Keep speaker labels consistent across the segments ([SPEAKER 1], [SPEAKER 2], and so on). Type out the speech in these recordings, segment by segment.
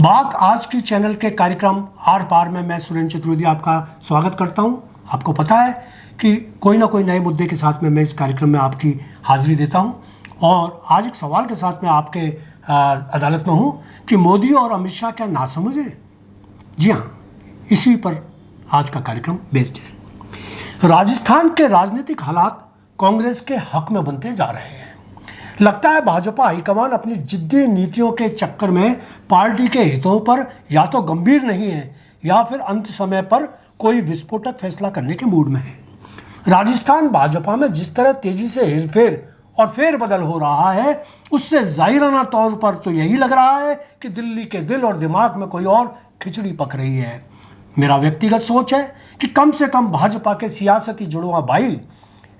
[SPEAKER 1] बात आज की चैनल के कार्यक्रम आर पार में मैं सुरेंद्र चतुर्वेदी आपका स्वागत करता हूं। आपको पता है कि कोई ना कोई नए मुद्दे के साथ में मैं इस कार्यक्रम में आपकी हाजिरी देता हूं और आज एक सवाल के साथ मैं आपके अदालत में हूं कि मोदी और अमित शाह क्या नासमझ है। जी हाँ, इसी पर आज का कार्यक्रम बेस्ड है। राजस्थान के राजनीतिक हालात कांग्रेस के हक में बनते जा रहे हैं। लगता है भाजपा हाईकमान अपनी जिद्दी नीतियों के चक्कर में पार्टी के हितों पर या तो गंभीर नहीं है या फिर अंत समय पर कोई विस्फोटक फैसला करने के मूड में है। राजस्थान भाजपा में जिस तरह तेजी से हेरफेर और फेरबदल हो रहा है, उससे जाहिराना तौर पर तो यही लग रहा है कि दिल्ली के दिल और दिमाग में कोई और खिचड़ी पक रही है। मेरा व्यक्तिगत सोच है कि कम से कम भाजपा के सियासती जुड़वा भाई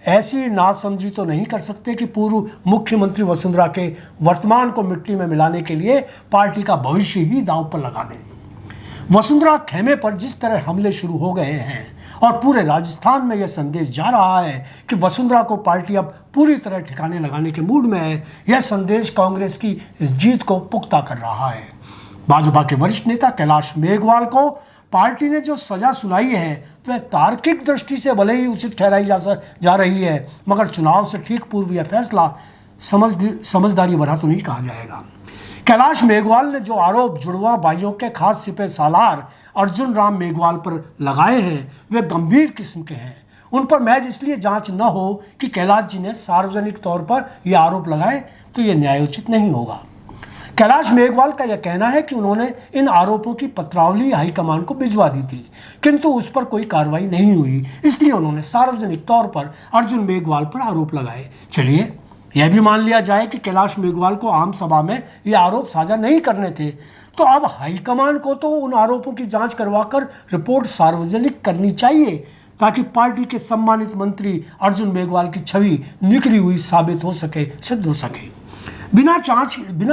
[SPEAKER 1] ऐसी नासमझी तो नहीं कर सकते कि पूर्व मुख्यमंत्री वसुंधरा के वर्तमान को मिट्टी में मिलाने के लिए पार्टी का भविष्य ही दांव पर लगा दें। वसुंधरा खेमे पर जिस तरह हमले शुरू हो गए हैं और पूरे राजस्थान में यह संदेश जा रहा है कि वसुंधरा को पार्टी अब पूरी तरह ठिकाने लगाने के मूड में है, यह संदेश कांग्रेस की इस जीत को पुख्ता कर रहा है। भाजपा के वरिष्ठ नेता कैलाश मेघवाल को पार्टी ने जो सजा सुनाई है वह तार्किक दृष्टि से भले ही उचित ठहराई जा रही है, मगर चुनाव से ठीक पूर्व यह फैसला समझदारी भरा तो नहीं कहा जाएगा। कैलाश मेघवाल ने जो आरोप जुड़वा भाइयों के खास सिपह सालार अर्जुन राम मेघवाल पर लगाए हैं वे गंभीर किस्म के हैं। उन पर महज इसलिए जांच न हो कि कैलाश जी ने सार्वजनिक तौर पर यह आरोप लगाए तो यह न्यायोचित नहीं होगा। कैलाश मेघवाल का यह कहना है कि उन्होंने इन आरोपों की पत्रावली हाईकमान को भिजवा दी थी, किंतु उस पर कोई कार्रवाई नहीं हुई, इसलिए उन्होंने सार्वजनिक तौर पर अर्जुन मेघवाल पर आरोप लगाए। चलिए यह भी मान लिया जाए कि कैलाश मेघवाल को आम सभा में ये आरोप साझा नहीं करने थे, तो अब हाईकमान को तो उन आरोपों की जांच करवाकर रिपोर्ट सार्वजनिक करनी चाहिए ताकि पार्टी के सम्मानित मंत्री अर्जुन मेघवाल की छवि निखरी हुई साबित हो सके, सिद्ध हो सके। बिना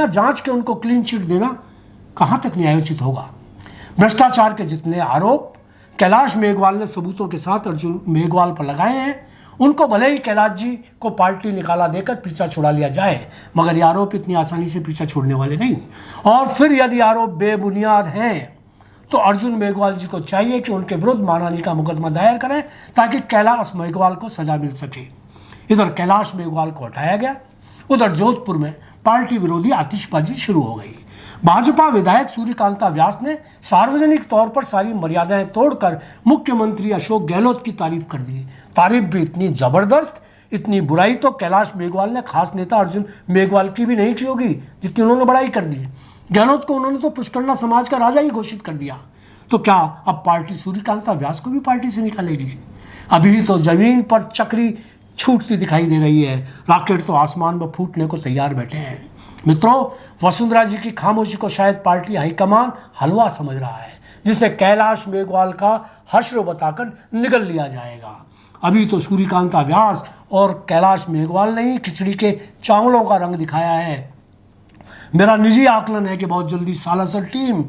[SPEAKER 1] जांच के उनको क्लीन चिट देना कहां तक न्यायोचित होगा। भ्रष्टाचार के जितने आरोप कैलाश मेघवाल ने सबूतों के साथ अर्जुन मेघवाल पर लगाए हैं, उनको भले ही कैलाश जी को पार्टी निकाला देकर पीछा छुड़ा लिया जाए, मगर ये आरोप इतनी आसानी से पीछा छोड़ने वाले नहीं। और फिर यदि आरोप बेबुनियाद हैं तो अर्जुन मेघवाल जी को चाहिए कि उनके विरुद्ध मानहानि का मुकदमा दायर करें ताकि कैलाश मेघवाल को सजा मिल सके। इधर कैलाश मेघवाल को हटाया गया, उधर जोधपुर में पार्टी विरोधी आतिशबाजी शुरू हो गई। भाजपा विधायक सूर्यकांता व्यास ने सार्वजनिक तौर पर सारी मर्यादाएं तोड़कर मुख्यमंत्री अशोक गहलोत की तारीफ कर दी। तारीफ भी इतनी जबरदस्त, इतनी बुराई तो कैलाश मेघवाल ने खास नेता अर्जुन मेघवाल की भी नहीं की होगी जितनी उन्होंने बड़ाई कर दी। गहलोत को उन्होंने तो पुष्करना समाज का राजा ही घोषित कर दिया। तो क्या अब पार्टी सूर्यकांता व्यास को भी पार्टी से निकालेगी? अभी तो जमीन पर चक्री छूटती दिखाई दे रही है, रॉकेट तो आसमान में फूटने को तैयार बैठे हैं। मित्रों, वसुंधरा जी की खामोशी को शायद पार्टी हाईकमान हलवा समझ रहा है, जिसे कैलाश मेघवाल का हश्र बताकर निगल लिया जाएगा। अभी तो सूर्यकांता व्यास और कैलाश मेघवाल ने ही खिचड़ी के चावलों का रंग दिखाया है। मेरा निजी आकलन है कि बहुत जल्दी सालासर टीम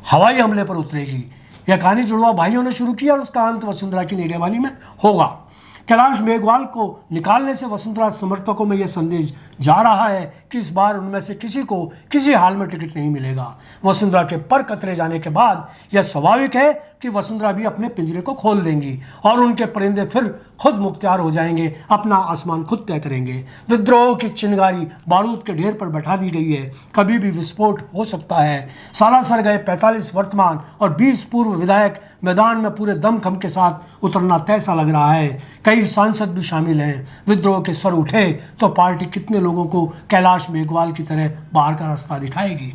[SPEAKER 1] हवाई हमले पर उतरेगी। यह कहानी जुड़वा भाइयों ने शुरू किया और उसका अंत वसुंधरा की निगरानी में होगा। कैलाश मेघवाल को निकालने से वसुंधरा समर्थकों में यह संदेश जा रहा है कि इस बार उनमें से किसी को किसी हाल में टिकट नहीं मिलेगा। वसुंधरा के पर कतरे जाने के बाद यह स्वाभाविक है कि वसुंधरा भी अपने पिंजरे को खोल देंगी और उनके परिंदे फिर खुद मुख्तियार हो जाएंगे, अपना आसमान खुद तय करेंगे। विद्रोह की चिंगारी बारूद के ढेर पर बैठा दी गई है, कभी भी विस्फोट हो सकता है। सालासर गए 45 वर्तमान और 20 पूर्व विधायक मैदान में पूरे दमखम के साथ उतरना तय सा लग रहा है। कई सांसद भी शामिल हैं। विद्रोह के स्वर उठे तो पार्टी कितने लोगों को कैलाश मेघवाल की तरह बाहर का रास्ता दिखाएगी।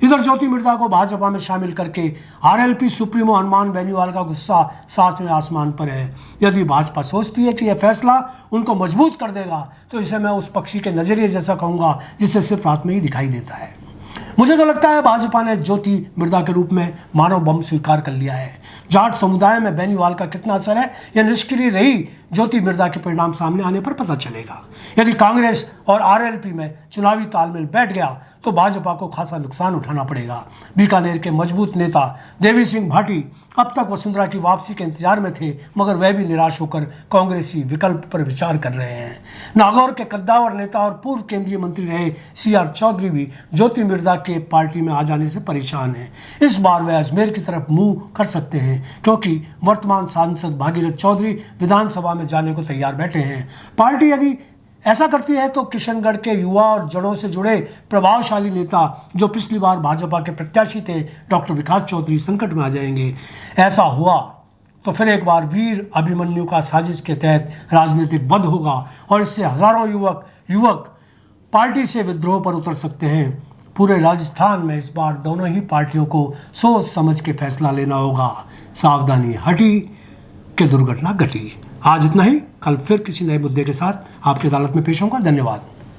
[SPEAKER 1] इधर ज्योति मिर्धा को भाजपा में शामिल करके आरएलपी सुप्रीमो हनुमान बेनीवाल का गुस्सा 7वें आसमान पर है। यदि भाजपा सोचती है कि यह फैसला उनको मजबूत कर देगा तो इसे मैं उस पक्षी के नजरिए जैसा कहूँगा जिसे सिर्फ रात में ही दिखाई देता है। मुझे तो लगता है भाजपा ने ज्योति मिर्धा के रूप में मानव बम स्वीकार कर लिया है। जाट समुदाय में बेनीवाल का कितना असर है यह निष्क्रिय रही ज्योति मिर्जा के परिणाम सामने आने पर पता चलेगा। यदि कांग्रेस और आरएलपी में चुनावी तालमेल बैठ गया तो भाजपा को खासा नुकसान उठाना पड़ेगा। बीकानेर के मजबूत नेता देवी सिंह भाटी अब तक वसुंधरा की वापसी के इंतजार में थे, मगर वह भी निराश होकर कांग्रेसी विकल्प पर विचार कर रहे हैं। नागौर के कद्दावर नेता और पूर्व केंद्रीय मंत्री रहे सीआर चौधरी भी ज्योति मिर्जा के पार्टी में आ जाने से परेशान हैं। इस बार वे अजमेर की तरफ मुंह कर सकते हैं, क्योंकि वर्तमान सांसद भागीरथ चौधरी विधानसभा में जाने को तैयार बैठे हैं। पार्टी यदि ऐसा करती है तो किशनगढ़ के युवा और जड़ों से जुड़े प्रभावशाली नेता जो पिछली बार भाजपा के प्रत्याशी थे डॉक्टर विकास चौधरी संकट में आ जाएंगे। ऐसा हुआ तो फिर एक बार वीर अभिमन्यु का साजिश के तहत राजनीतिक वध होगा और इससे हजारों युवक पार्टी से विद्रोह पर उतर सकते हैं। पूरे राजस्थान में इस बार दोनों ही पार्टियों को सोच समझ के फैसला लेना होगा। सावधानी हटी कि दुर्घटना घटी। आज इतना ही, कल फिर किसी नए मुद्दे के साथ आपकी अदालत में पेश होऊंगा। धन्यवाद।